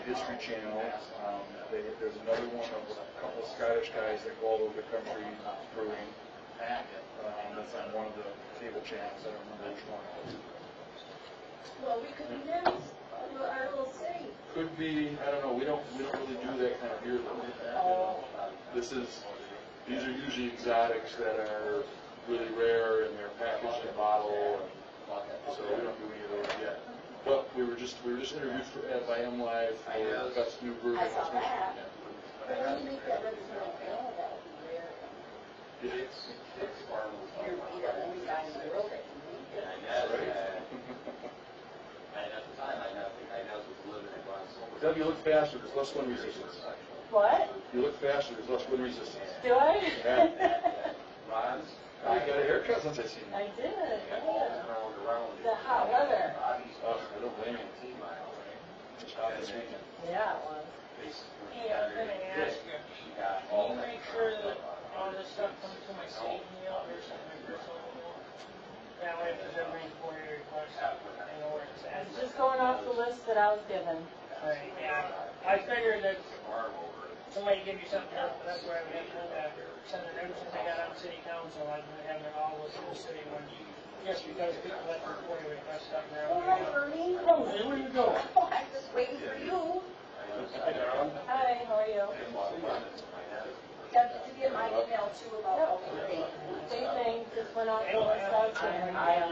History Channel. There's another one of a couple of Scottish guys that go all over the country brewing. That's on one of the cable channels. I don't remember which one. Well, we could be next. Our little city. Could be. I don't know. We don't really do that kind of beer though. These are usually exotics that are really rare and they're packaged in a bottle. So we don't do any of those yet. But we were just interviewed by M Live for Best New Brewery. I saw that. But when you make that registered ale, that would be rare. You're the only guy in the world that can make it. Doug, you look faster. There's less wind resistance. What? You look faster. There's less wind resistance. Do I? Yeah. Oh, you got a haircut since I seen you. I did. Yeah. The hot weather. Oh, I don't blame you. It's hot this weekend. Yeah, it was. Hey, I'm going to ask you, can you make sure that all this stuff comes to my state email versus my personal email? That way, if there's ever any FOIA requests, I know where it's at. It's just going off the list that I was given. Right, yeah. I figured that somebody give you something else, but that's where I would have to send a notice since I got on city council. I would have it all listed in the city one. Just because people like to FOIA request stuff now. Oh, hi, Bernie. Oh, where you going? Oh, I'm just waiting for you. Hi, how are you? Deb, did you get my email too about the same thing, just went out the list I was given. I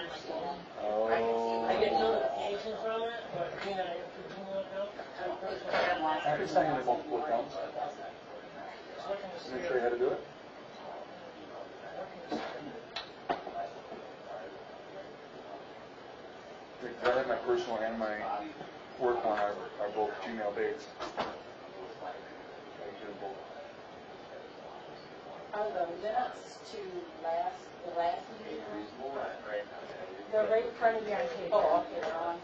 get notifications from it, but you know, if you can look up, I can send you the multiple accounts. Make sure you how to do it. I like my personal and my work one are both Gmail based. Are the minutes to the last meeting? They're right in front of you on tape. Oh, okay, they're on.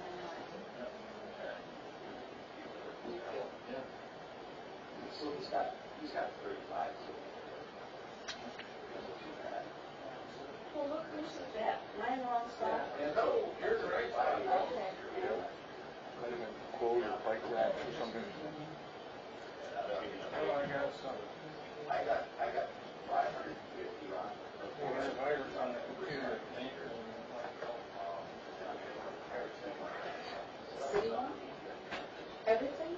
So he's got 35. Well, look, who's that? Am I in the wrong spot? No, you're the right side. Okay. Might have been quote or bike rack or something. Oh, I got some. I got 550 on. On the computer. City one? Everything?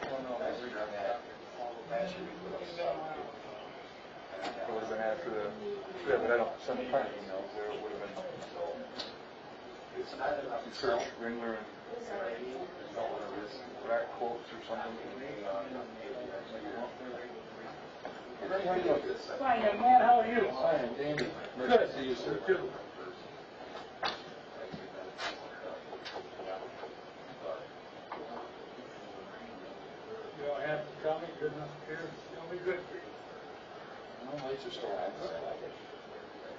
Oh, no, that's that. That should be put up. It would have been after the, yeah, but I don't send the print emails there. It would have been, It's not enough. you search Ringler and rack quotes or something. Hey, how you doing? Fine, young man, how are you? Fine, Danny. Nice Good. to see you, sir. Too. You don't have to tell me, good enough here, it'll be good for you. No, lights are still on.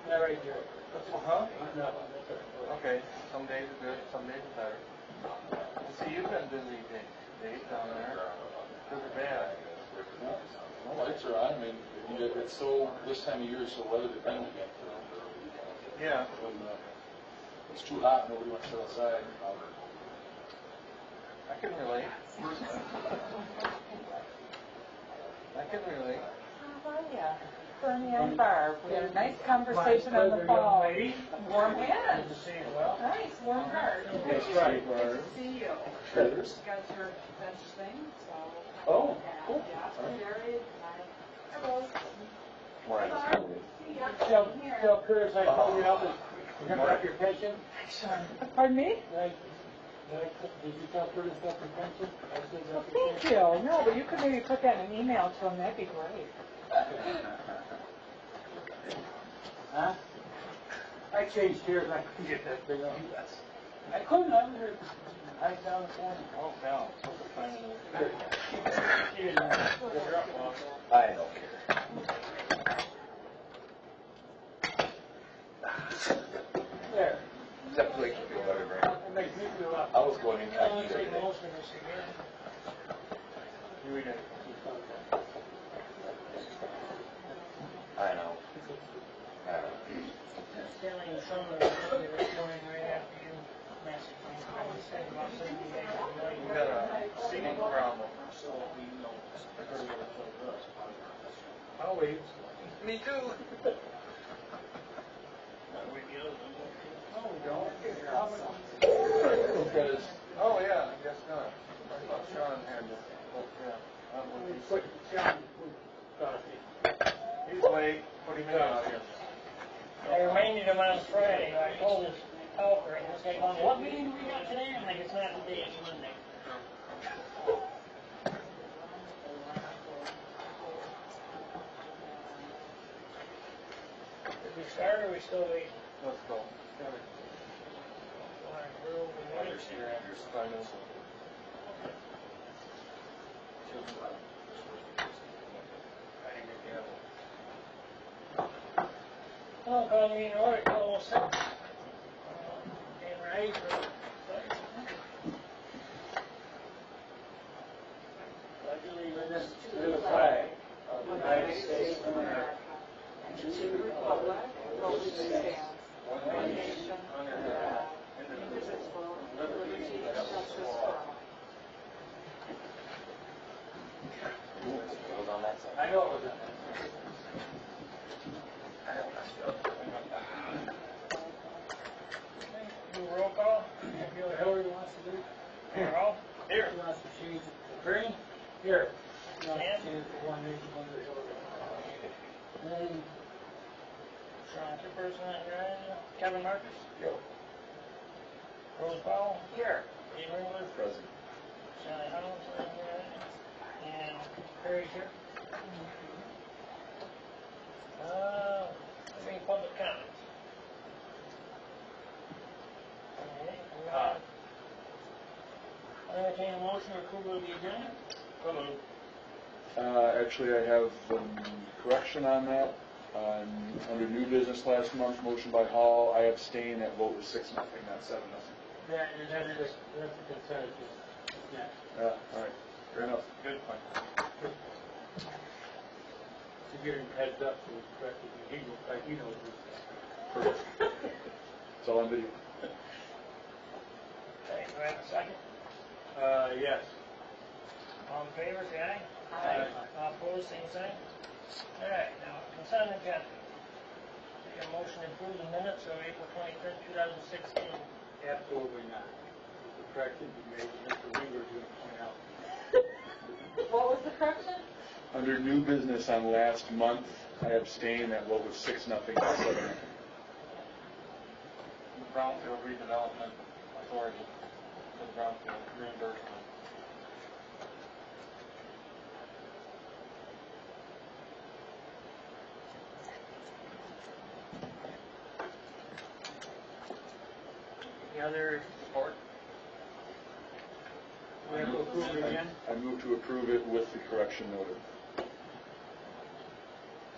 Yeah, right here. Huh? No. Okay, some days are good, some days are better. See, you've been busy, Dave, down there. Good or bad? No, lights are on. I mean, it's so, this time of year is so weather dependent. Yeah. When it's too hot, nobody wants to sit outside. I can relate. I can relate. How are you? Bernie and Barb. We had a nice conversation on the phone. Warm hands. Good to see you. Well, Nice, warm heart. That's right, Good to see you. Critters. Got your bench thing, so. Oh, cool. Yeah, Jerry, hello. Why? tell Curtis I told you I was going to wrap your pension. Pardon me? Did you tell Curtis about your pension? I said Well, thank you. No, but you could maybe put that in an email to him. That'd be great. Huh? I changed chairs. I couldn't get that thing on. I couldn't. I was here. I down the corner. Oh, no. She didn't know. I don't care. There. Except to make you feel better, Grant. It makes me feel up. I was going in I kind want to take of most of this again. You read it. I know. Stanley and some of the money that's going right after you messaged me. I was saying about 70 days. We got a seating problem I'll leave. Me too. No, we don't. Because Oh, yeah, I guess not. I thought Sean had it. Oh, yeah. Put John, He's late. Put him in out here. I reminded him on Friday, I told his helper, and this guy going, what meeting do we got today? I'm like, it's not today, it's Monday. Did we start or are we still waiting? Let's go. Oh, call me in order, almost set. Getting ready for. Pledge allegiance to the flag of the United States of America, and to the republic for which it stands, one nation, under God, indivisible, with liberty and justice for all. I know it was on that. do roll call. Hillary wants to do. Carl? Here. He wants to change it to Bernie? Here. He wants Stan? to change it to one nation under Hillary. And Sean Kipperson, Kevin Marcus? Joe. Rose Powell? Here. Dave Ringler? Present. Sally Hollins, and Perry's here. Any public comments? Okay. Entertain a motion to approve of the agenda? Come on. Actually, I have correction on that. Under new business last month, motion by Hall, I abstain, that vote was 6-0, not 7-0. That's the consent. Yeah. Yeah, all right, fair enough. Good point. To give him heads up, so he's corrected, he knows this. Perfect. It's all on video. Okay, do I have a second? Yes. All in favor, say aye. Aye. All opposed, same sign. All right, now, consent agenda. Take a motion to approve the minutes of April 25th, 2016. Absolutely not. The correction you made, Mr. Weaver is going to point out. What was the correction? Under new business on last month, I abstain, that vote was 6-0, not 7-0. Brownfield Redevelopment Authority for the Brownfield reimbursement. Any other Support? We have to approve it again? I move to approve it with the correction noted.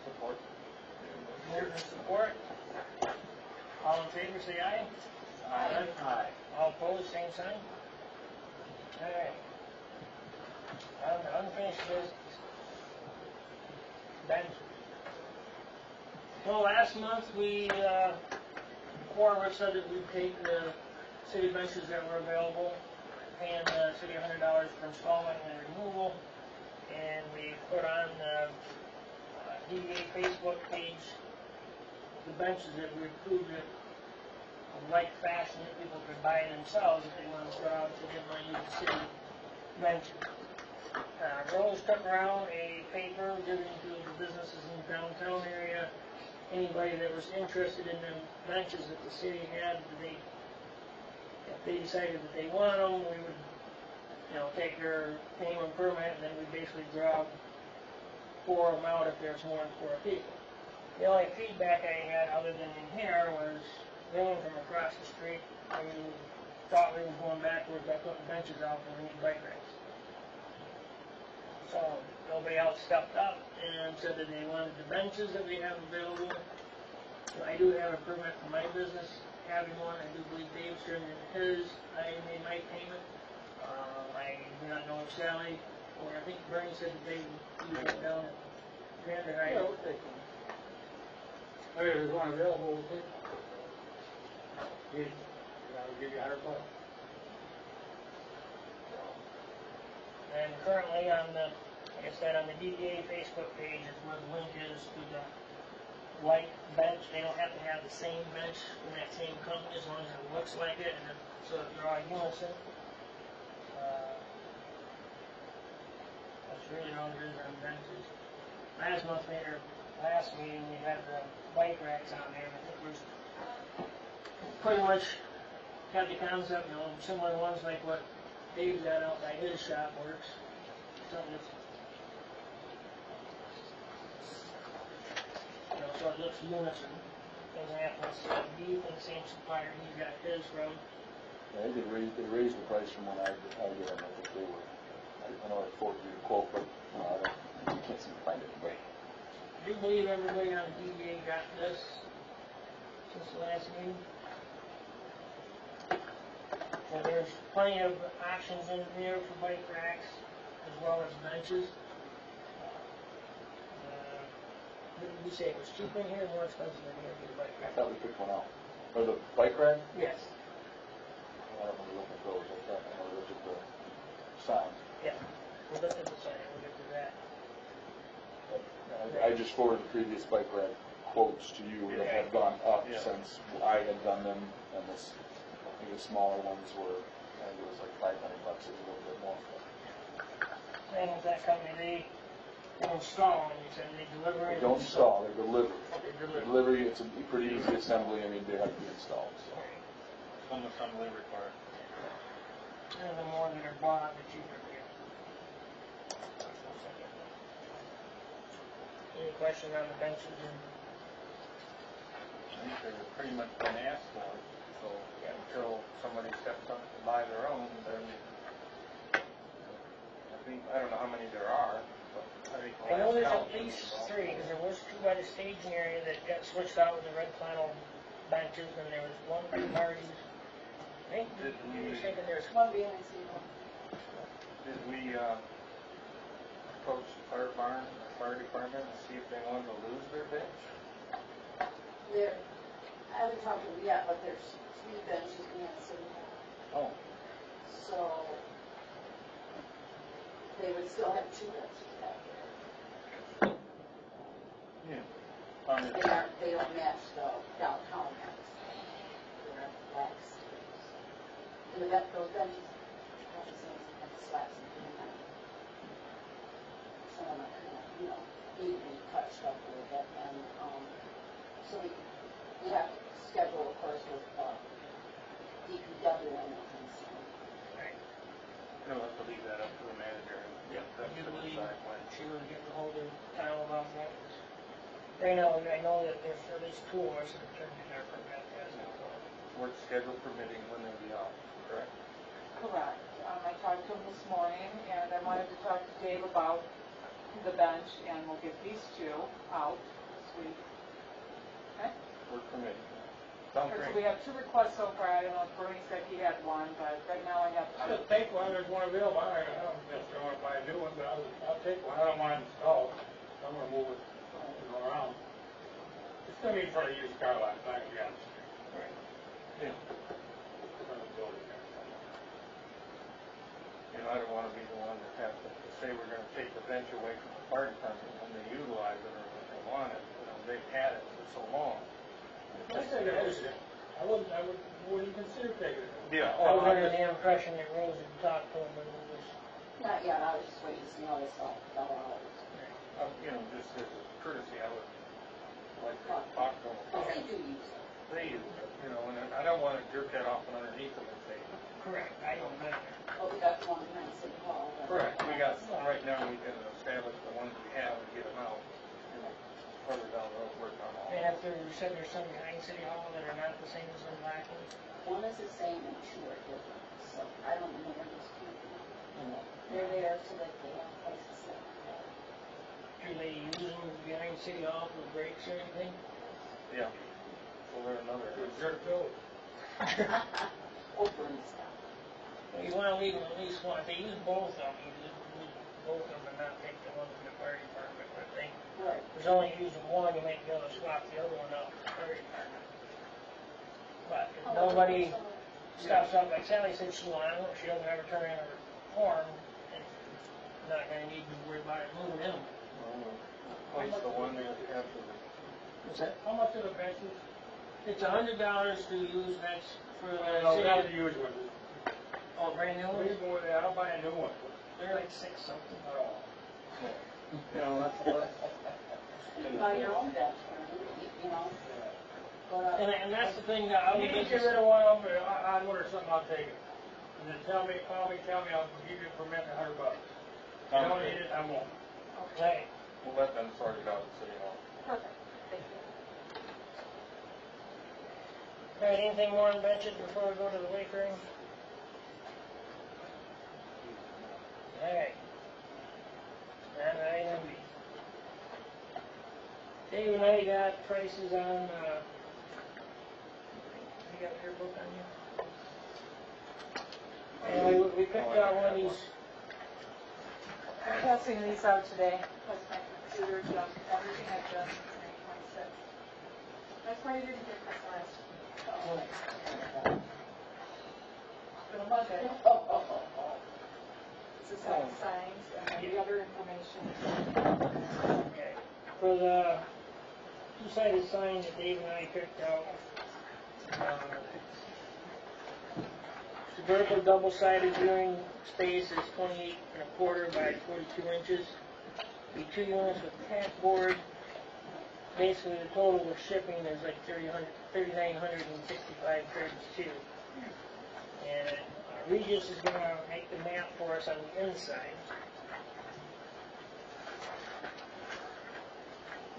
Support. movement and support? All in favor, say aye. Aye. All opposed, same sign. All right. Unfinished business. Bench. Well, last month we, 4 of us said that we'd take the city benches that were available, paying the city $100 for installing and removal, and we put on the DDA Facebook page the benches that we approved it in like fashion that people could buy themselves if they want to throw out if they didn't want to use the city benches. Rose took around a paper given to the businesses in the downtown area. Anybody that was interested in the benches that the city had, if they decided that they want them, we would, take their name and permit, and then we basically draw 4 of them out if there's more than 4 people. The only feedback I had other than in here was women from across the street who thought we were going backwards by putting benches out when we need bike racks. So nobody else stepped up and said that they wanted the benches that we have available. I do have a permit for my business, having one. I do believe Dave's turned in his. I made my payment. I do not know if Sally, or I think Bernie said that they used it down at Commander High. Yeah, we'll take one. Okay, there's one available, we'll take one. I'll give you $100. And currently on the Like I said, on the DDA Facebook page is where the link is to the white bench. They don't have to have the same bench in that same company as long as it looks like it, and so that they're all unison. That's really all there is on benches. Last meeting, we had the bike racks on there, and I think we're pretty much got the concept, similar ones like what Dave's got out by his shop works. Something that's, so it looks unison. Doesn't have to be from the same supplier he got his from. Yeah, they raised the price from when I did them. I think they were, I know I quoted you a quote, but you can't seem to find it. Right. Do you believe everybody on the DDA got this since the last meeting? So there's plenty of options in there for bike racks as well as benches. What did you say? It was cheaper in here or more expensive in here for the bike I rack? thought we picked one out. Or the bike rack? Yes. I don't remember looking at those. I thought I looked at the sign. Yeah. We'll look at the sign. We'll get to that. I just forwarded the previous bike rack quotes to you that have gone up since I had done them, and this, I think the smaller ones were, I think it was like $500, it was a little bit more. Same with that company, they install, and you said they deliver it. They don't install, they deliver. They deliver. Delivery, it's a pretty easy assembly, I mean, they have to be installed, so. Some assembly required. And the more that are bought, the cheaper they get. Any questions on the benches and? I think they've pretty much been asked for, so until somebody steps up to buy their own, then I don't know how many there are, but I think. I know there's at least 3, because there was 2 by the staging area that got switched out with the red flannel benches, and there was 1 by Marty's. I think you were thinking there's One behind Cedar. Did we approach the fire barn, the fire department, and see if they wanted to lose their bench? I haven't talked to them yet, but there's 3 benches behind City Hall. Oh. So they would still have 2 benches back there. Yeah. They don't match the downtown ones. They're black stairs. And those benches have the same kind of slats and everything. Some of them are kind of, need to be touched up a little bit. And so we have to schedule, of course, with DPW and everything. So. right. We'll have to leave that up to the manager and them to decide when. She was getting a hold of Kyle about that. Right now, I know that there's at least 2 of us that are turning in their permit. Work schedule permitting when they'll be off, correct? Correct. I talked to him this morning, and I wanted to talk to Dave about the bench, and we'll get these 2 out this week. Okay? Work permitting. Sounds So great. we have 2 requests so far. I don't know if Bernie said he had 1, but right now I have I 2. just take one, there's one available, I don't necessarily want to buy a new one, but I'll take one, I don't want it installed, I'm gonna move it, around. It's gonna be for a used car lot, not gonna be on the street. Yeah. We're gonna build it there. I don't want to be the one that has to say we're going to take the bench away from the fire department when they utilize it or when they want it. They've had it for so long. I said, I wouldn't even consider taking it. Yeah. I was under the impression that Rose had talked to him, but it was. Not yet, I was just waiting to see how this all fell out. Just as a courtesy, I would like to talk to them. But they do use it. They use it, and I don't want to jerk that off and underneath them if they. Correct, I don't know. Oh, we got one behind City Hall. Correct. We got, right now, we can establish the ones we have and get them out. Further down the road, work on all. And if you said there's some behind City Hall that are not the same as the black ones? One is the same and 2 are different, so I don't know where those came from. They're there so that they have places to sit. Do they use them behind City Hall for breaks or anything? Yeah. Well, they're another. Dirt build. Open stuff. You want to leave them at least one. If they use both of them, you just use both of them and not take the one from the fire department. But if they Right. was only using one, you might be able to swap the other one out for the fire department. But if nobody stops up, like Sally said she wanted one, she doesn't ever turn in her form, and not going to need to worry about it moving in. Place the one that after What's that? How much are the benches? It's $100 to use next for the No, not the city. used ones. Oh, brand new What ones? do you go with that? I'll buy a new one. They're like 6 something. Oh. you know, that's Buy your own bench, you know? But, And that's the thing that I You would need to get rid of one of them, I'd order something, I'll take it. And then call me, I'll give you a permit at $100. If you don't need it, I won't. Right. we'll let them sort it out at City Hall. perfect, thank you. All right, anything more on benches before we go to the wayfaring? All right. And item B. Dave and I got prices on, you got your book on you? And we picked out one of these, I'm passing these out today, because my computer jumped, everything I've done since 2026. That's why you didn't get this last. It's been a Monday. This is how it signs, and then the other information. okay, for the two-sided sign that Dave and I picked out, vertical double-sided viewing space is 28 1/4 by 42 inches. Be 2 units with tack board. Basically, the total with shipping is like 3,965 times 2. And Regis is going to make the map for us on the inside.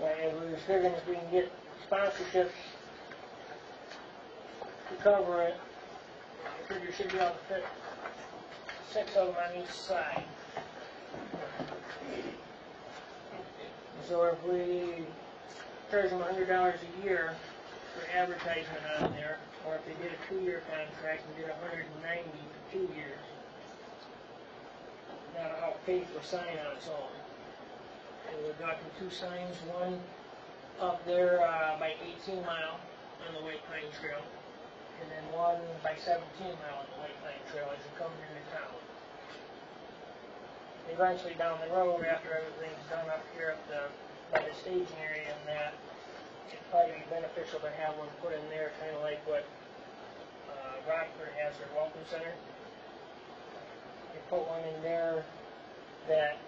And we were figuring if we can get sponsorships to cover it, I figure should be able to fit 6 of them on each side. So if we charge them $100 a year for advertisement on there, or if they did a 2-year contract and did $190 for 2 years, that'll help pay for sign on its own. And we're talking 2 signs, one up there by 18 Mile on the White Pine Trail, and then one by 17 Mile on the White Pine Trail as you're coming into town. Eventually down the road, after everything's done up here at by the staging area and that, it'd probably be beneficial to have one put in there, kind of like what Rockford has their Welcome Center. You put one in there that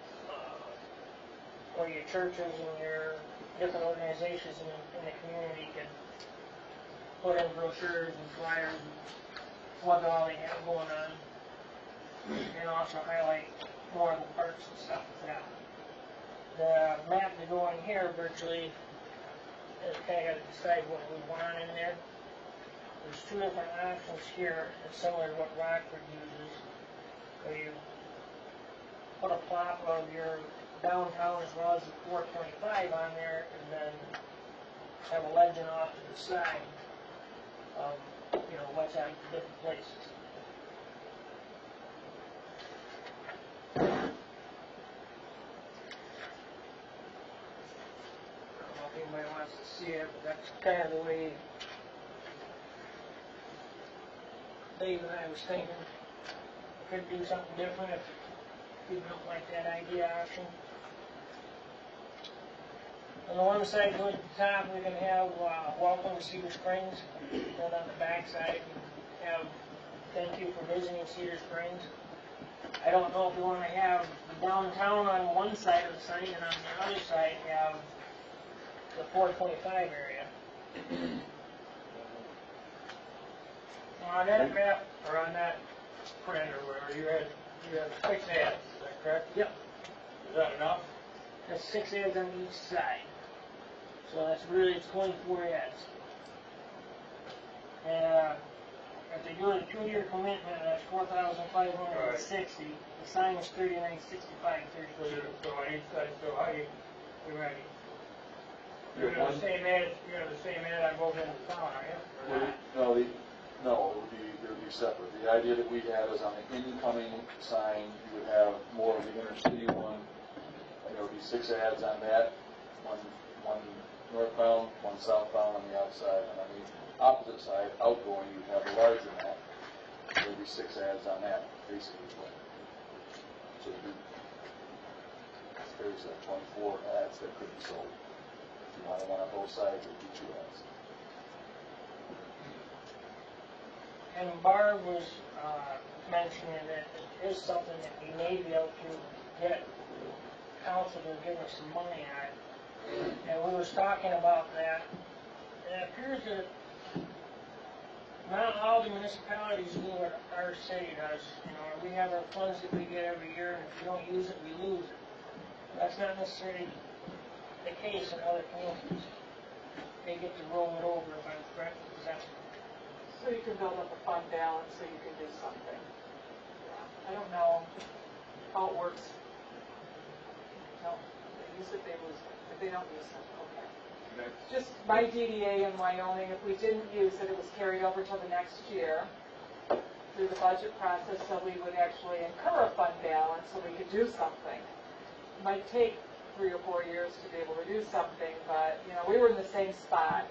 where your churches and your different organizations in the community can put in brochures and flyers and what all they have going on, and also highlight more of the parks and stuff like that. The map to go in here virtually is kind of got to decide what we want in there. There's 2 different options here, it's similar to what Rockford uses, where you put a plot of your downtown as well as the 425 on there, and then have a legend off to the side of, what's at different places. I don't know if anybody wants to see it, but that's kind of the way Dave and I was thinking. Could do something different if people don't like that idea option. On the one side, going to the top, we can have welcome to Cedar Springs. Then on the back side, we have thank you for visiting Cedar Springs. I don't know if we want to have the downtown on one side of the sign and on the other side have the 425 area. On that map, or on that print or whatever, you had 6 ads, is that correct? Yep. Is that enough? That's 6 ads on each side. So that's really, it's 24 ads. And if they do a 2-year commitment, that's $4,560. The sign is $3,965.32. So on each side, so how you ready? You're gonna have the same ad on both ends of town, are you? No, it would be separate. The idea that we had is on the incoming sign, you would have more of the inner city one. There would be 6 ads on that, one northbound, one southbound on the outside, and on the opposite side, outgoing, you'd have a larger map. There would be 6 ads on that, basically. So it'd be very there's 24 ads that could be sold. If you want one on both sides, it'd be 2 ads. And Barb was mentioning that it is something that we may be able to get council to give us some money on. And we was talking about that. And it appears that not all the municipalities do what our city does. You know, we have our funds that we get every year, and if we don't use it, we lose it. That's not necessarily the case in other communities. They get to roll it over, if I'm correct. Is that So you can build up a fund balance so you can do something. I don't know how it works. No, they use it, they lose it. If they don't use it, okay. Just my DDA in Wyoming, if we didn't use it, it was carried over till the next year through the budget process, so we would actually incur a fund balance so we could do something. It might take 3 or 4 years to be able to do something, but, you know, we were in the same spot.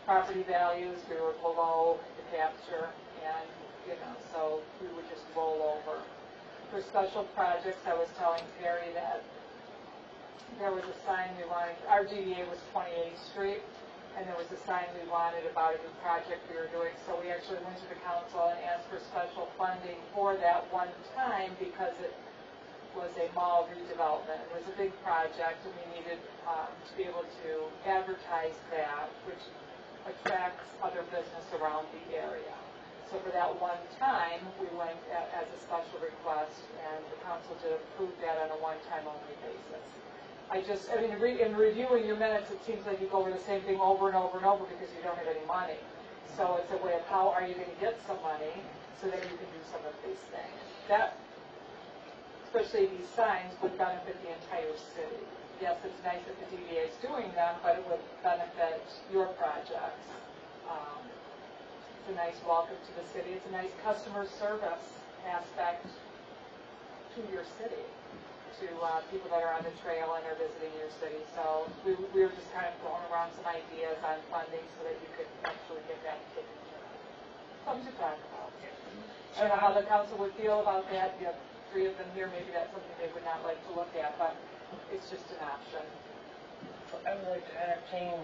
Property values, we were below the capture, and, you know, so we would just roll over. For special projects, I was telling Terry that there was a sign we wanted, our DDA was 28th Street, and there was a sign we wanted about a new project we were doing, so we actually went to the council and asked for special funding for that one time because it was a mall redevelopment. It was a big project, and we needed to be able to advertise that, which attracts other business around the area. So for that one time, we went as a special request, and the council did approve that on a one-time only basis. I mean, in reviewing your minutes, it seems like you go over the same thing over and over and over because you don't have any money. So it's a way of how are you going to get some money so that you can do some of these things. That, especially these signs, would benefit the entire city. Yes, it's nice that the DDA is doing them, but it would benefit your projects. It's a nice welcome to the city. It's a nice customer service aspect to your city, to people that are on the trail and are visiting your city. So we were just kind of throwing around some ideas on funding so that you could actually get that taken care of. Something to talk about. I don't know how the council would feel about that. You have 3 of them here. Maybe that's something they would not like to look at, but it's just an option. I would like to entertain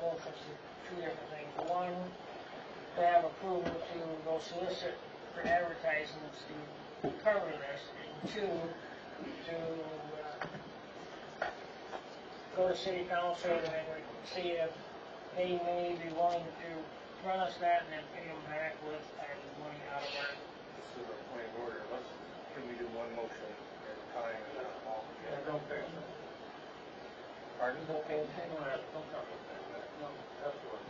motions to 2 different things. One, to have approval to go solicit for advertisements to cover this. And 2, to go to city council and see if they may be willing to run us that and then pay them back with our money out of our. This is a point of order. Can we do one motion at a time and not all together? Yeah, don't pay. Pardon? Okay. Don't talk about that. No, that's what.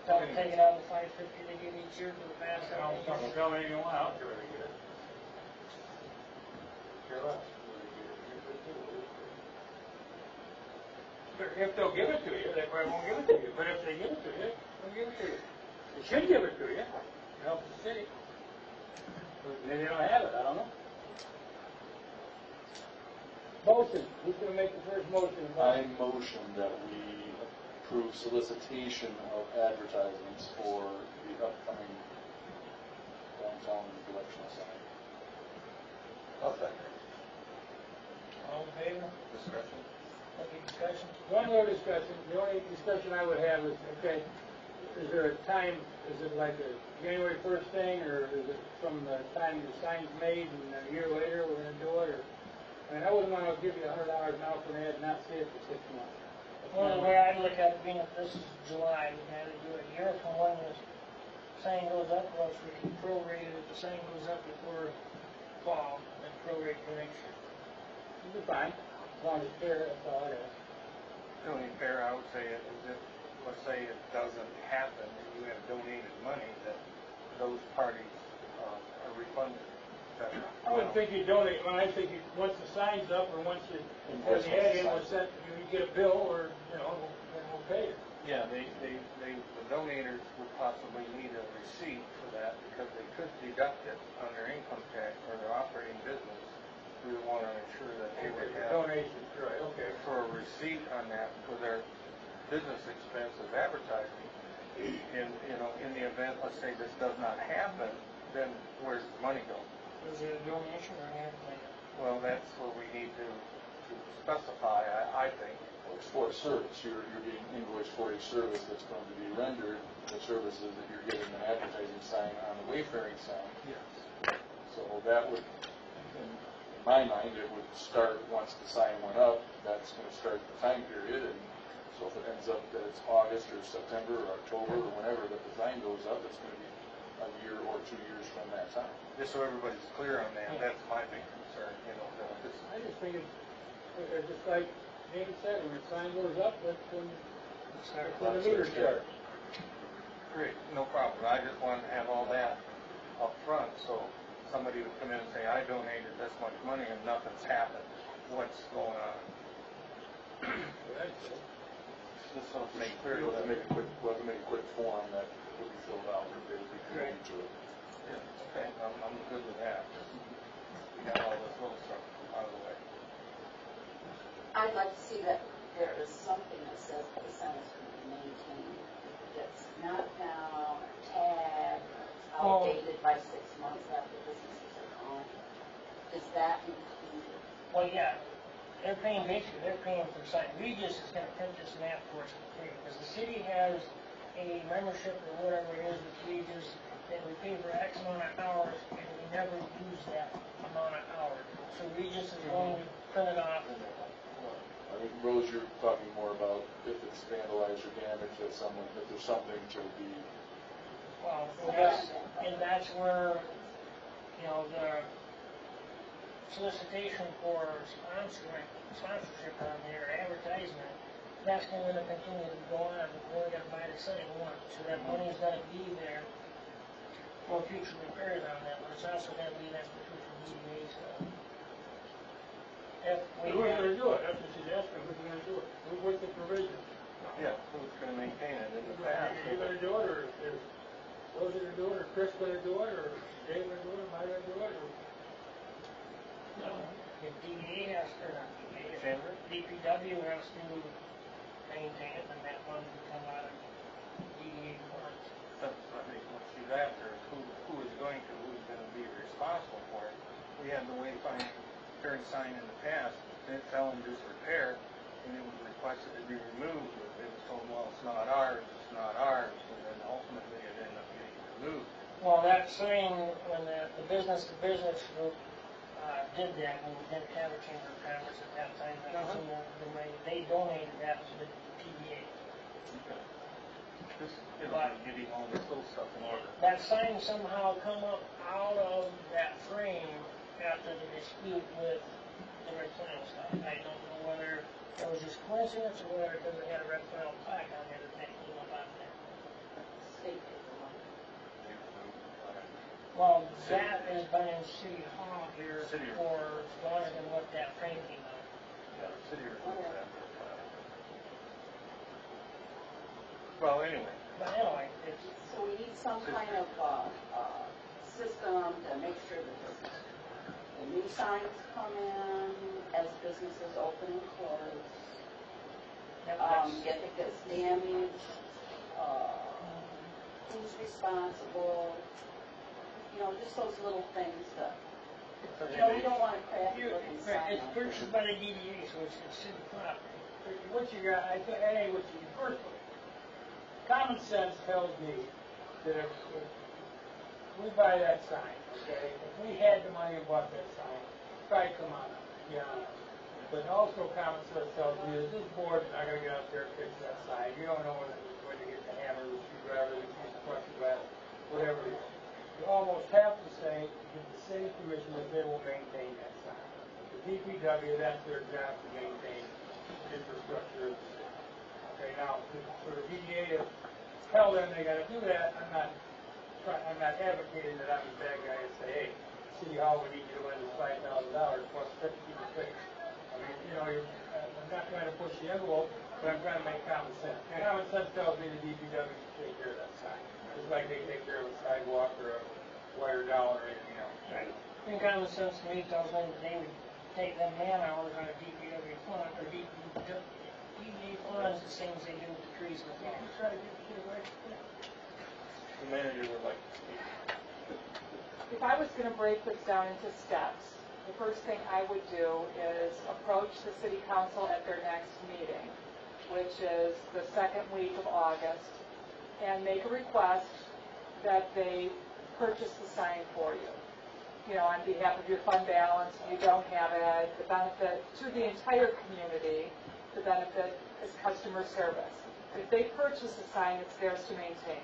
Don't take it out of the 550 they give each year for the past 7 years. Tell me anything you want, I don't care whether they get it. Care less. If they'll give it to you, they probably won't give it to you, but if they give it to you, they'll give it to you. They should give it to you, to help the city. Maybe they don't have it, I don't know. Motion, who's gonna make the first motion? I motion that we approve solicitation of advertisements for the upcoming downtown directional sign. I'll second. All in favor? Discussion? Any discussion? One more discussion, the only discussion I would have is, okay, is there a time, is it like a January 1st thing, or is it from the time the sign's made and a year later we're gonna do it, or? I mean, I wouldn't wanna give you $100 now for an ad and not see it for 6 months. Well, the way I look at it, being that this is July, we had to do it a year from when the sign goes up, or else we can prorate it if the sign goes up before fall, and prorate for next year. It'll be fine, as long as it's fair, that's all I ask. The only fair I would say is if, let's say it doesn't happen and you have donated money, that those parties are refunded. I wouldn't think you donate, well, I think once the sign's up, or once you, when the ad in was sent, you get a bill, or, you know, then we'll pay it. Yeah, the donators would possibly need a receipt for that because they could deduct it on their income tax or their operating business. We would want to ensure that they would have Donation, right, okay. for a receipt on that for their business expense of advertising. In, you know, in the event, let's say this does not happen, then where's the money go? is it a donation or anything? Well, that's where we need to specify, I think. It's for a service, you're being invoiced for a service that's going to be rendered, the services that you're getting an advertising sign on the wayfaring sign. Yes. So that would, in my mind, it would start once the sign went up, that's going to start the time period, and so if it ends up that it's August or September or October or whenever that the sign goes up, it's going to be a year or 2 years from that time. Just so everybody's clear on that, that's my big concern, you know, that this, I just think it's just like David said, when the sign goes up, that's when the meter starts. great, no problem. I just wanted to have all that up front, so somebody would come in and say, I donated this much money and nothing's happened. What's going on? Just so it's made clear. We'll have to make a quick form that will be filled out, and they will be committed to it. Yeah, okay, I'm good with that. We got all this little stuff out of the way. I'd like to see that there is something that says that the sign is going to be maintained. It's not now tagged, it's outdated by 6 months after businesses are gone. Is that included? Well, yeah, they're paying for the sign. Regis is gonna print this map for us for free, because the city has a membership or whatever it is with Regis, that we pay for X amount of hours, and we never use that amount of hours. So Regis is going to print it off. I think, Rose, you're talking more about if it's vandalized or damaged, that there's something to be. Well, yes, and that's where, you know, the solicitation for sponsorship on their advertisement, that's going to continue to go on. We're only going to buy the sign once, so that money's going to be there for future repairs on that, but it's also going to be there for future DDA stuff. If we Who's have, gonna do it? That's what she's asking, who's gonna do it? What's the provision? Yeah, who's gonna maintain it in the past? Are you gonna do it, or is Rose gonna do it, or Chris gonna do it, or Dave gonna do it, or Mike gonna do it, or? no, if DDA has to, not DDA, DPW has to maintain it, and that fund will come out of DDA funds. That's what she's after, is who is going to, who's gonna be responsible for it. We had the wayfinding sign in the past, and it fell in disrepair, and it was requested to be removed, but it was told, well, it's not ours, and then ultimately it ended up getting removed. Well, that sign, when the business-to-business group did that, when we didn't have a chamber of commerce at that time, that was in the way, they donated that to the PDA. Okay. Just, you know, getting all this little stuff in order. That sign somehow come up out of that frame after the dispute with the red flannel stuff. I don't know whether it was just coincidence or whether because it had a red flannel plaque on it that came up out of there. State. Well, that has been in City Hall here City. for longer than what that frame came out. Yeah, the city removed that. Well, anyway. But anyway, it's, So we need some kind of system to make sure that the new signs come in as businesses open and close. If it gets damaged, who's responsible? You know, just those little things that, you know, we don't want a crappy looking sign. it's purchased by the DDA, so it's city property. What you got, I think what you, first, common sense tells me that if we buy that sign, okay, if we had the money and bought that sign, probably come on up, yeah. But also common sense tells me that this board is not gonna get out there and fix that sign. You don't know when to get the hammer, the screwdriver, the piece of plexiglass, whatever it is. You almost have to say, give the city commission that they will maintain that sign. The DPW, that's their job to maintain infrastructure of the city. Okay, now, for the DDA to tell them they gotta do that, I'm not advocating that I'm the bad guy and say, hey, City Hall, we need you to lend us $5,000 plus 50 to fix. I mean, you know, I'm not trying to push the envelope, but I'm trying to make common sense. Common sense tells me the DPW can take care of that sign. Just like they take care of a sidewalk or a wire down or anything else. Right. And common sense to me tells me that they would take them man hours on a DPW fund, or DDA funds, the same as they do with the trees in the farm. Try to get the kid right. The manager would like to speak. if I was going to break this down into steps, the first thing I would do is approach the city council at their next meeting, which is the second week of August, and make a request that they purchase the sign for you. You know, on behalf of your fund balance, if you don't have it, the benefit to the entire community, the benefit is customer service. If they purchase a sign, it's theirs to maintain.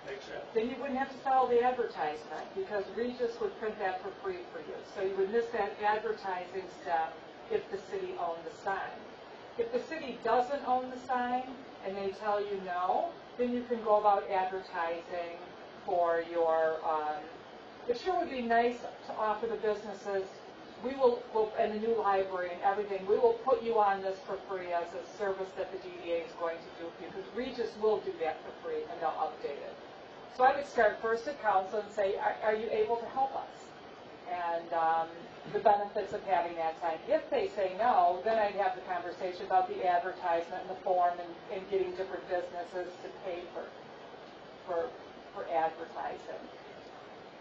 Makes sense. Then you wouldn't have to sell the advertisement, because Regis would print that for free for you. So you would miss that advertising step if the city owned the sign. If the city doesn't own the sign and they tell you no, then you can go about advertising for your, it sure would be nice to offer the businesses, and the new library and everything, we will put you on this for free as a service that the DDA is going to do for you, because Regis will do that for free and they'll update it. So I would start first at council and say, are you able to help us? And the benefits of having that sign. If they say no, then I'd have the conversation about the advertisement and the form and getting different businesses to pay for advertising.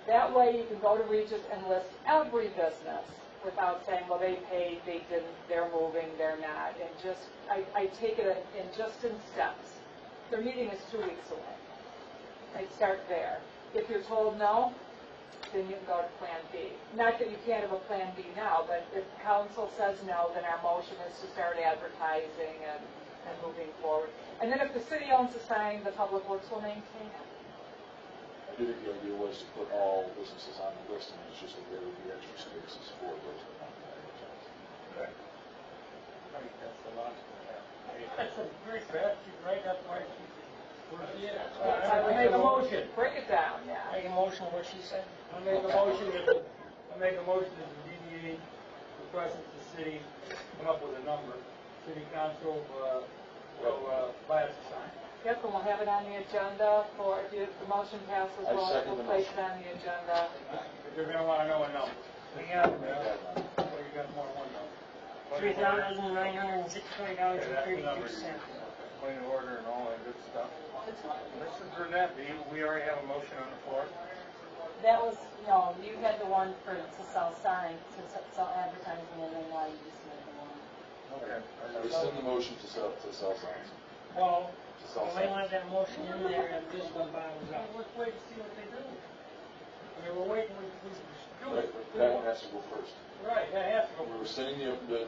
That way you can go to Regis and list every business without saying, well, they paid, they didn't, they're moving, they're not. And just, I take it in steps. Their meeting is 2 weeks away. I'd start there. If you're told no, then you can go to Plan B. Not that you can't have a Plan B now, but if council says no, then our motion is to start advertising and moving forward. And then if the city owns the sign, the public works will maintain it. I do think the idea was to put all businesses on the list, and it's just that there would be extra spaces for those that want to advertise. Okay. I think that's the logical path. That's a very fast, you write up right. I would make a motion. Break it down, yeah. Make a motion, what she said. I make a motion that the DDA requests that the city come up with a number. City council will buy us a sign. Yep, and we'll have it on the agenda for, if the motion passes, I we'll second the place it motion. on the agenda. You're gonna wanna know a number. We got Well, you got more than one number. $3,963.32. Point of order and all that good stuff. Mrs. Burnett, we already have a motion on the floor. That was, no, you had the one to sell signs, to sell advertising, and then now you just made the one. Okay. I rescind the motion to sell signs. Well, To sell we may signs. want that motion in there if this one bottoms out. Let's wait to see what they do. I mean, we're waiting, Right, but that has to go first. Right, that has to go. We're rescinding the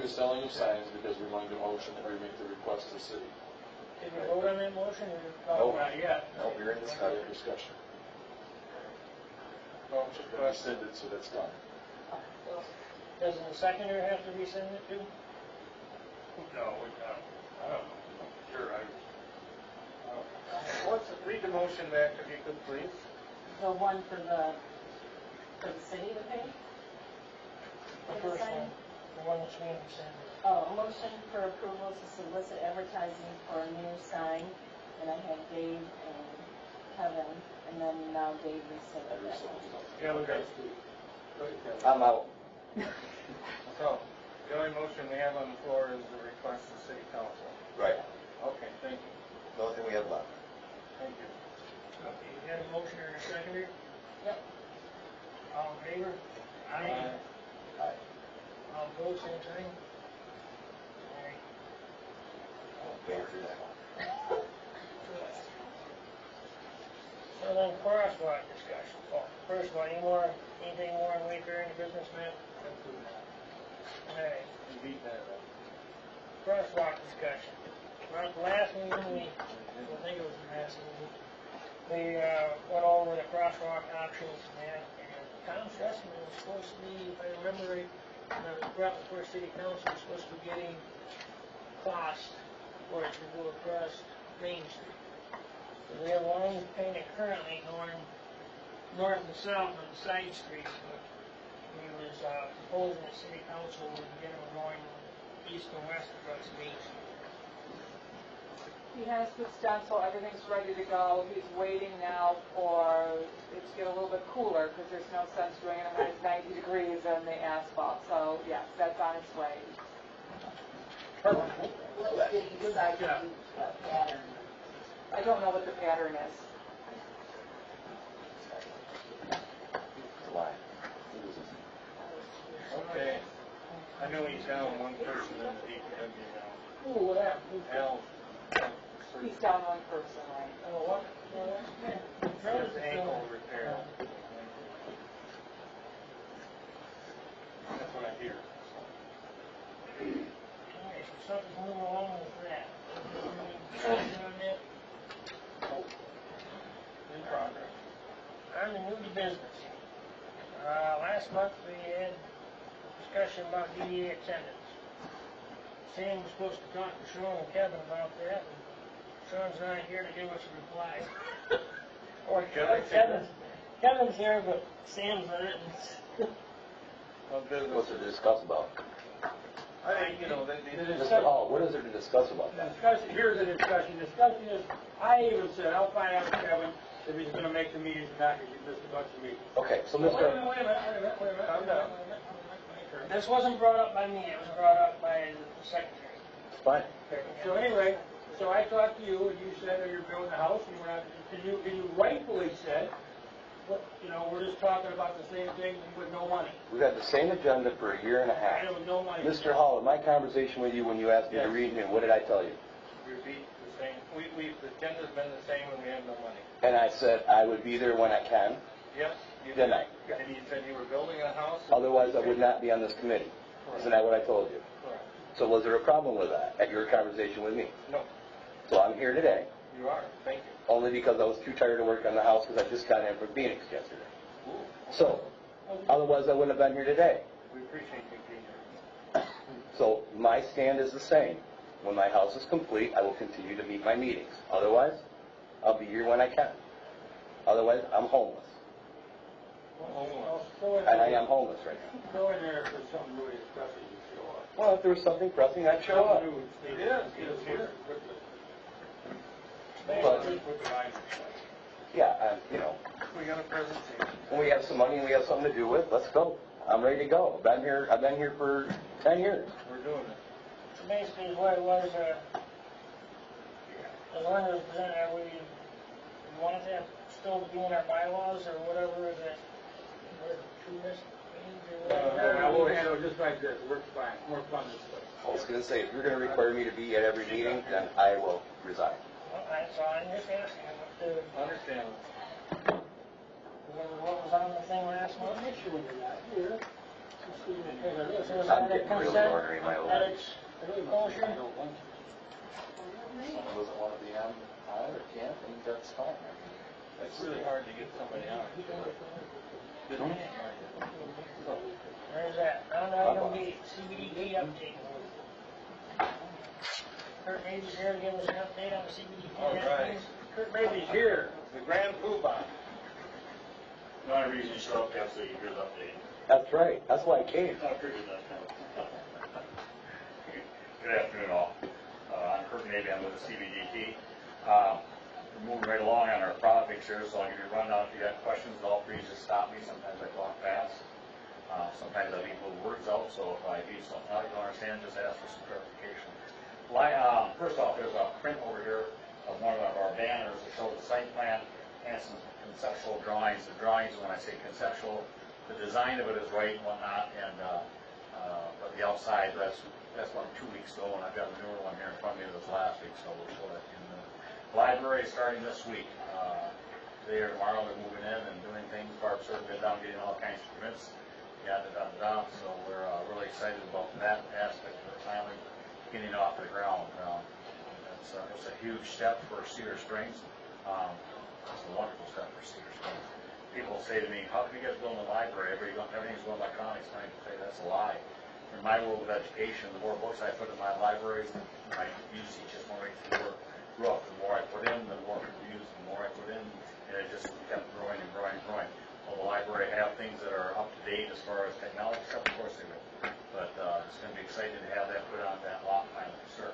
selling of signs because we wanted a motion that we make the request to the city. Did we vote on that motion or? No. Not yet. No, we're in discussion. Well, Just rescind it, so that's done. Doesn't the seconder have to rescind it too? No, I don't know. Sure, read the motion back if you could, please. The one for the city to pay? The For the first sign? one, the one that's being rescinded. Oh, a motion for approval to solicit advertising for a new sign, and I had Dave and Kevin, and then now Dave rescinded that one. Yeah, we got. I'm out. So, the only motion we have on the floor is the request of city council. Right. Okay, thank you. The only thing we have left. Thank you. Okay, you got a motion or a seconder? Yep. All in favor? Aye. All opposed, same sign? Aye. Wait for that one. So then crosswalk discussion. Oh, first of all, anything more on Wayfair business, Matt? Alright, You beat that up. crosswalk discussion. Well, at the last meeting, I think it was the last meeting, we went over the crosswalk options, and Tom Sussman was supposed to be, if I remember right, brought before city council, was supposed to be getting cost for it to go across Main Street. So we have lines painted currently going north and south on the side streets, but we was proposing that city council would get them going east and west across Main Street. He has the stencil, everything's ready to go. He's waiting now for it to get a little bit cooler, because there's no sense doing it when it's 90 degrees on the asphalt. So yes, that's on its way. What did you decide to do, what pattern? I don't know what the pattern is. line. Okay. I know he's down one person in the DPW now. Ooh, what happened? Al. He's down one person, right? Oh, what? His ankle repair. That's what I hear. Okay, so something's moving along with that. Discussion on that? In progress. On the new business. Last month we had discussion about DDA attendance. Sam was supposed to talk to Sean and Kevin about that, and Sean's not here to give us a reply. Or Kevin's here, but Sam's not. Well, business. What's there to discuss about? I think, you know, they Mr. Hall, what is there to discuss about that? Here's the discussion. Discussion is, I even said, I'll find out from Kevin if he's gonna make the meetings or not, because you missed a bunch of meetings. Okay, so Wait a Mr. minute, wait a minute. I'm done. This wasn't brought up by me, it was brought up by the secretary. It's fine. So anyway, so I talked to you, and you said that you're building a house, and we're not, and you rightfully said, well, you know, we're just talking about the same thing with no money. We've had the same agenda for a year and a half. And with no money. Mr. Hall, in my conversation with you when you asked me to Yes. read it, what did I tell you? repeat the same. The agenda's been the same when we have no money. And I said I would be there when I can. Yes, you Didn't did. I? And you said you were building a house? Otherwise, I would not be on this committee. Isn't that what I told you? Correct. So was there a problem with that at your conversation with me? No, So I'm here today you are. Thank you. only because I was too tired to work on the house because I just got in from Phoenix yesterday. So otherwise, I wouldn't have been here today. We appreciate you being here. So my stand is the same. When my house is complete, I will continue to meet my meetings. Otherwise, I'll be here when I can. Otherwise, I'm homeless. And I am homeless right now. Go in there if there's something really pressing, you show up. Well, if there was something pressing, I'd show up. He is here. But, With the line. yeah, We got a presentation. when we have some money and we have something to do with, let's go. I'm ready to go. I've been here for 10 years. We're doing it. So basically what it was, the learner was presented, are we wanted that still be in our bylaws or whatever that we're to this means or whatever? I will handle it just like this, it works fine, more fun this way. I was going to say, if you're going to require me to be at every meeting, then I will resign. Well, so I'm just asking Understand. what was on the thing last month? Make sure when you're not here, just leave it as it is. So is I'm that a getting really consent? ornery in my old That age. it's kosher? Someone doesn't want to be on or can't, and that's fine. It's really hard to get somebody out. There's that. On item B, CBDP update. Kurt Baby's here to give us an update on the CBDP. All right. Kurt Baby's here. The grand poobah. The only reason you show up is so you hear the update. That's right. That's why I came. I figured that. Good afternoon, all. I'm Kurt Navy. I'm with the CBDT. We're moving right along on our projects here, so I'll give you a rundown. If you got questions at all, please just stop me. Sometimes I talk fast. Sometimes I leave little words out, so if I leave something out you don't understand, just ask for some clarification. First off, there's a print over here of one of our banners that shows the site plan and some conceptual drawings. The drawings, when I say conceptual, the design of it is right and whatnot, and but the outside, that's one 2 weeks ago, and I've got a newer one here in front of me that was last week, so we'll show that in the library starting this week. Today or tomorrow, they're moving in and doing things. Barb's sort of been down getting all kinds of permits. So we're really excited about that aspect of it finally getting off the ground. It's a huge step for Cedar Springs. It's a wonderful step for Cedar Springs. People say to me, how can you guys build a library? Everything's going electronics. And I can say that's a lie. In my world of education, the more books I put in my library, my usage just went right through the roof. The more I put in, the more people use. The more I put in, and it just kept growing and growing and growing. Will the library have things that are up to date as far as technology stuff? Of course they will. But it's going to be exciting to have that put on that lot finally, for sure.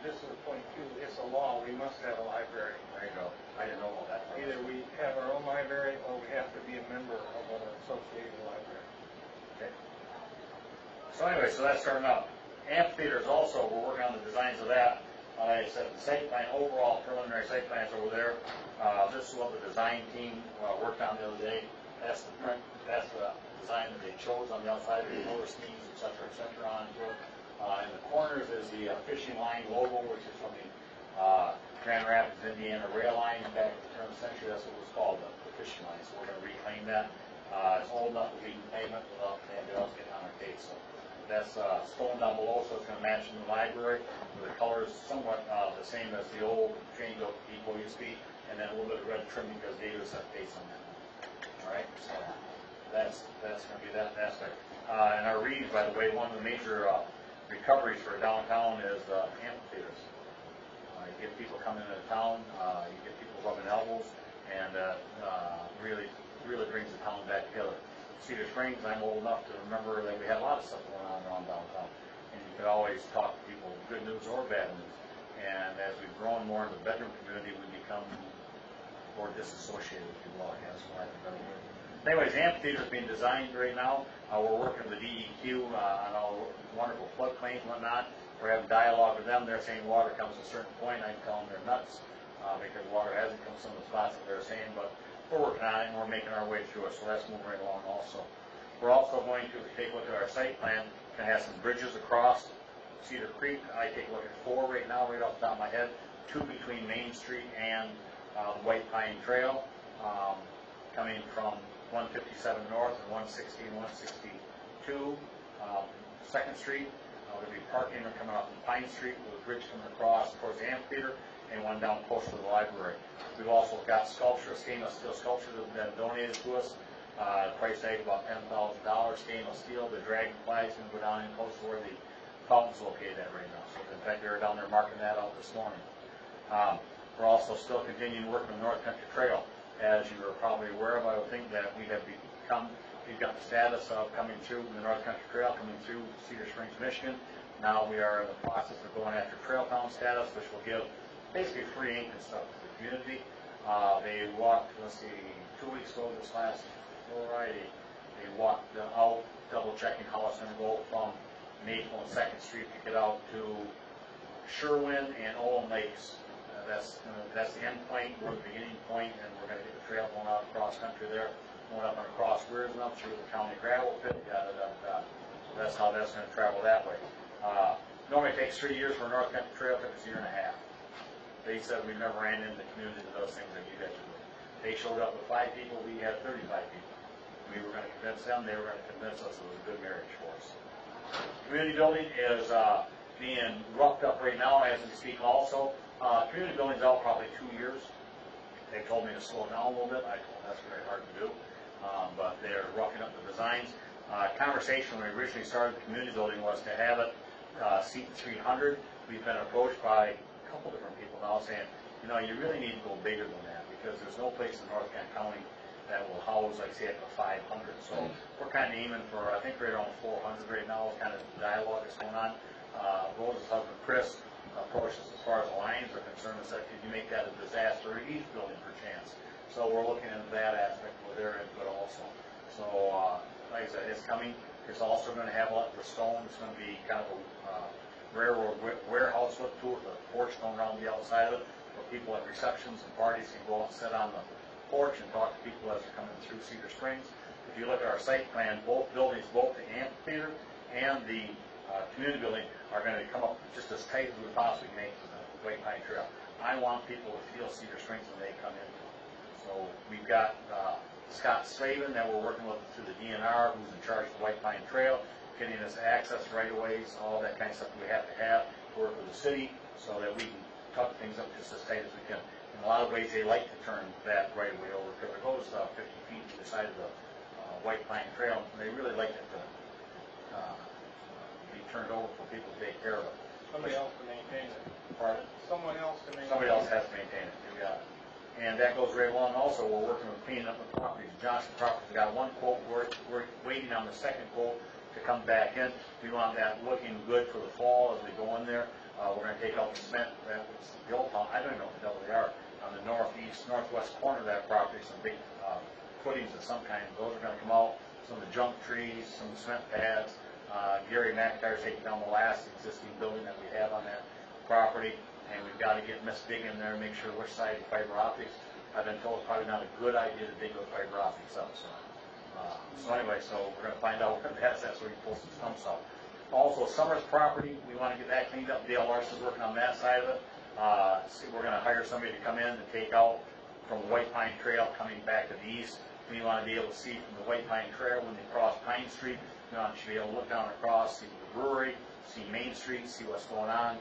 Just as a point too, it's a law. We must have a library. There you go. I didn't know all that. Either we have our own library or we have to be a member of an associated library. Okay. So anyway, so that's starting out. Amphitheaters also, we're working on the designs of that. Like I said, the site plan, overall preliminary site plans over there. This is what the design team worked on the other day. that's the design that they chose on the outside, the motor schemes, et cetera, onto it. In the corners is the fishing line logo, which is from the Grand Rapids, Indiana rail line. Back at the turn of the century, that's what it was called, the fishing line. So we're going to reclaim that. It's old enough to be pavement without anybody else getting on our case. So that's stone down below, so it's going to match in the library. The color is somewhat the same as the old Jane Doe depot used to be, and then a little bit of red trim because Davis had face on that. All right, so that's going to be that aspect. And our reads, by the way, one of the major recoveries for downtown is amphitheaters. You get people coming into town, you get people rubbing elbows, and really brings the town back together. Cedar Springs, I'm old enough to remember that we had a lot of stuff going on around downtown, and you could always talk to people, good news or bad news. And as we've grown more into the bedroom community, we become more disassociated, if you will, I guess, for lack of a better word. Anyways, the amphitheater is being designed right now. We're working with the DEQ on all the wonderful floodplains and whatnot. We're having dialogue with them. They're saying water comes to a certain point. I can tell them they're nuts because water hasn't come to some of the spots that they're saying, but we're working on it and we're making our way through it, so that's moving right along also. We're also going to take a look at our site plan. Going to have some bridges across Cedar Creek. I take a look at 4 right now, right off the top of my head. 2 between Main Street and White Pine Trail, coming from 157 North and 160 and 162. 2nd Street, there'll be parking coming off from Pine Street with a bridge coming across towards the amphitheater, and one down close to the library. We've also got sculpture, stainless steel sculpture that have been donated to us. Price tag about $10,000, stainless steel. The dragonfly is going to go down and close to where the fountain's located at right now. So in fact, they were down there marking that out this morning. We're also still continuing working on the North Country Trail. As you are probably aware of, I would think that we've got the status of coming through the North Country Trail, coming through Cedar Springs, Michigan. Now we are in the process of going after Trail Town status, which will give basically free ink and stuff to the community. They walked, let's see, 2 weeks ago this last Friday, they walked out, double checking how it's going to go from Maple and 2nd Street to get out to Sherwin and Olin Lakes. That's the end point, we're the beginning point, and we're going to get the trail going out across country there, going up and across Weirs and up through the county gravel pit, So that's how that's going to travel that way. Normally it takes 3 years for a North Country Trail, it took us 1.5 years. They said we never ran into the community that does things like you guys do. They showed up with 5 people, we had 35 people. We were going to convince them, they were going to convince us it was a good marriage for us. Community building is being roughed up right now as we speak also. Community building's out probably 2 years. They told me to slow down a little bit. I told them that's very hard to do, but they're roughing up the designs. Conversation when we originally started the community building was to have it seat 300. We've been approached by a couple different people now saying, you know, you really need to go bigger than that because there's no place in North Kent County that will house, like, say, up to 500. So we're kind of aiming for, I think, right around 400 right now, kind of dialogue that's going on. Rose's husband, Chris, approached us as far as the Lions are concerned and said, could you make that a disaster relief building per chance? So we're looking into that aspect with their input also. So, like I said, it's coming. It's also going to have a lot of stone. It's going to be kind of a railroad warehouse look to it, with a porch going around the outside of it, where people at receptions and parties can go out and sit on the porch and talk to people as they're coming through Cedar Springs. If you look at our site plan, both buildings, both the amphitheater and the community building, are going to come up just as tight as we possibly make to the White Pine Trail. I want people to feel Cedar Springs when they come in. So we've got Scott Slavin that we're working with through the DNR, who's in charge of the White Pine Trail, getting us access right-of-ways, all that kind of stuff we have to work with the city so that we can tuck things up just as tight as we can. In a lot of ways, they like to turn that right-of-way over because it goes 50 feet to the side of the White Pine Trail, and they really like it to be turned over for people to take care of it. Somebody else to maintain it. Pardon? Someone else to maintain it. Somebody else has to maintain it, you got it. And that goes right along also, we're working with cleaning up the properties. Johnson Properties got one quote, we're waiting on the second quote to come back in. We want that looking good for the fall as we go in there. We're going to take out the cement, that was the old town, I don't know what the hell they are, on the northwest corner of that property, some big footings of some kind. Those are going to come out, some of the junk trees, some cement pads. Gary McIntyre's taking down the last existing building that we have on that property, and we've got to get Miss Dig in there and make sure which side of fiber optics. I've been told it's probably not a good idea to dig with fiber optics up, so So anyway, so we're gonna find out what that's where he pulls some stumps out. Also, Summers property, we wanna get that cleaned up. Dale Larson's working on that side of it. See, we're gonna hire somebody to come in and take out from the White Pine Trail coming back to the east. We wanna be able to see from the White Pine Trail when they cross Pine Street. We want to be able to look down across, see the brewery, see Main Street, see what's going on,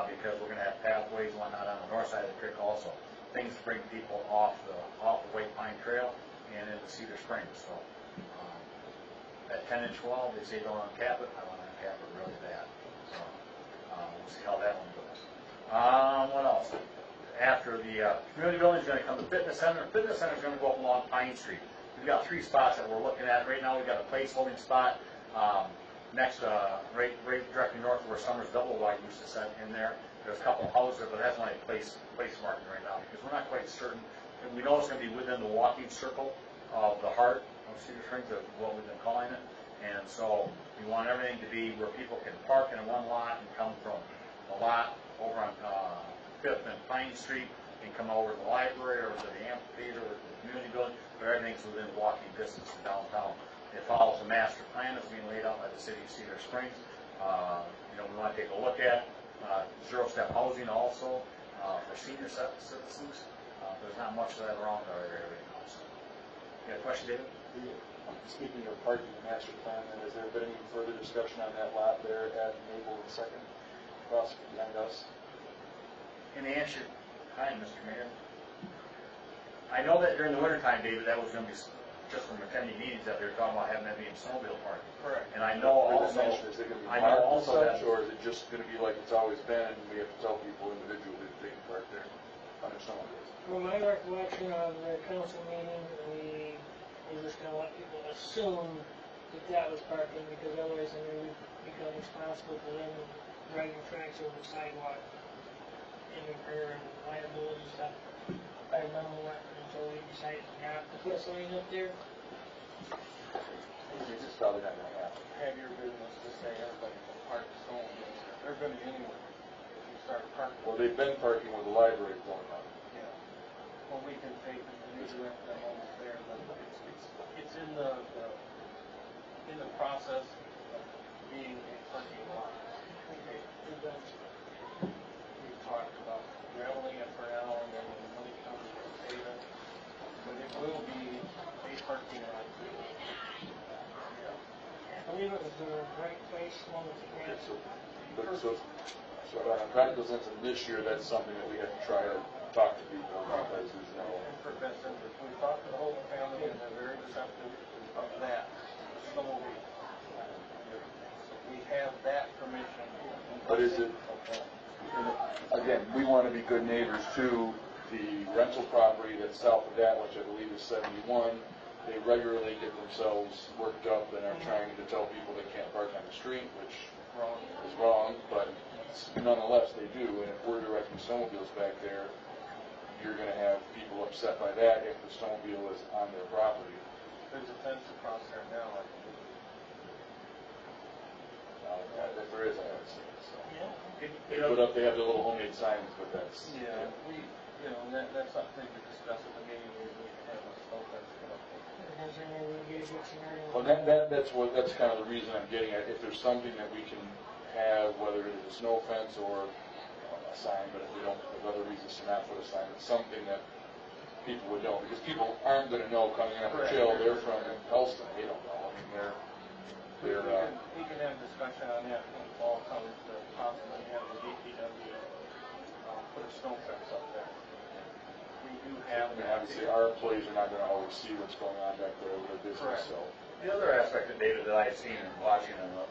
because we're gonna have pathways and whatnot on the north side of the creek also. Things to bring people off the White Pine Trail and into Cedar Springs. So that 10-inch well, they say don't uncap it. I want to uncap it really bad. So we'll see how that one goes. What else? After the community building is going to come the fitness center. Fitness center is going to go up along Pine Street. We've got 3 spots that we're looking at right now. We've got a placeholding spot next, right directly north of where Summers Double Wide used to set in there. There's a couple of houses, but that's only a place marking right now because we're not quite certain. And we know it's going to be within the walking circle of the heart of Cedar Springs, of what we've been calling it. And so we want everything to be where people can park in one lot and come from a lot over on 5th and Pine Street and come over to the library or to the amphitheater or the community building, but everything's within walking distance to downtown. It follows a master plan that's being laid out by the city of Cedar Springs. We want to take a look at zero-step housing also for senior citizens. There's not much of that around our area right now. So. You got a question, David? Speaking of parking, the master plan, then, has there been any further discussion on that lot there at Maple and Second, across behind us? In answer, hi, Mr. Mayor. I know that during the wintertime, David, that was going to be just from attending meetings that they were talking about having that be in snowmobile parking. Correct. And I know also, Is it going to be I know marked as also such, that, or is it just going to be like it's always been, and we have to tell people individually that they can park there on their snowmobiles? From my recollection of the council meeting, we were just gonna let people assume that was parking, because otherwise then we would become responsible for them driving tracks over the sidewalk and incur liability and stuff. I remember what, until we decided not to put a sign up there. It's just probably not going to happen. Have your business to say everybody can park snowmobiles. They're gonna be anywhere. If you start parking. Well, they've been parking where the library is going on. Yeah. Well, we can take them and redirect them almost there, but it's in the process of being a parking lot. Okay. We've talked about graveling it for now, and then when the money comes, we'll save it. But it will be a parking lot. I believe it was the right place, one with the grass. So on a practical sense, in this year, that's something that we have to try to talk to people about, because there's no. And for best interest, we talked to the whole family, and they're very receptive of that. Snowmobile. We have that permission. But is it, again, we want to be good neighbors to the rental property that's south of that, which I believe is 71. They regularly get themselves worked up and are trying to tell people they can't park on the street, which is wrong, but nonetheless they do. And if we're directing snowmobiles back there, you're going to have people upset by that if the snowmobile is on their property. There's a fence across there now, I think. If there is, I haven't seen it. So. Yeah. They have the little homemade signs, but that's. Yeah, that's something to discuss at the meeting. We can have a snow fence put up there. Has there ever been a good scenario? Well, that's kind of the reason I'm getting at. If there's something that we can have, whether it is a snow fence or a sign, but if we don't, if other reasons to not put a sign, it's something that people would know, because people aren't going to know coming up the trail. They're from Elston. They don't know. I mean, We can have a discussion on that when fall comes to possibly have the DPW put a snow fence up there. We do have. I mean, obviously, our employees are not going to always see what's going on back there with their business. Correct. So. the other aspect of data that I've seen and watching in the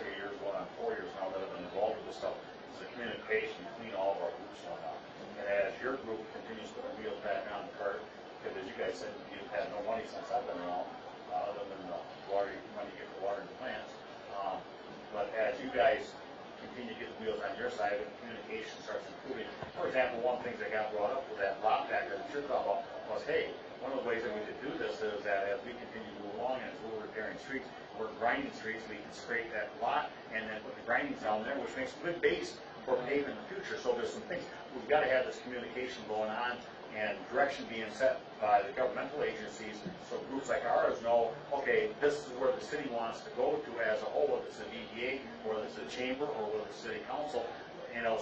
3 years, going on 4 years now that I've been involved with this stuff, is the communication between all of our groups going on. And as your group continues to put the wheels back on the cart, because as you guys said, you've had no money since I've been around, other than the water, money you get for water and plants. But as you guys continue to get the wheels on your side and communication starts improving, for example, one thing that got brought up with that lot back that we should talk about was, hey, one of the ways that we could do this is that as we continue to move along and as we're repairing streets, we're grinding streets, we can scrape that lot and then put the grindings down there, which makes a good base for paving in the future. So there's some things, we've got to have this communication going on, and direction being set by the governmental agencies, so groups like ours know, okay, this is where the city wants to go to as a whole, whether it's a DDA, or whether it's a chamber, or whether it's city council, you know,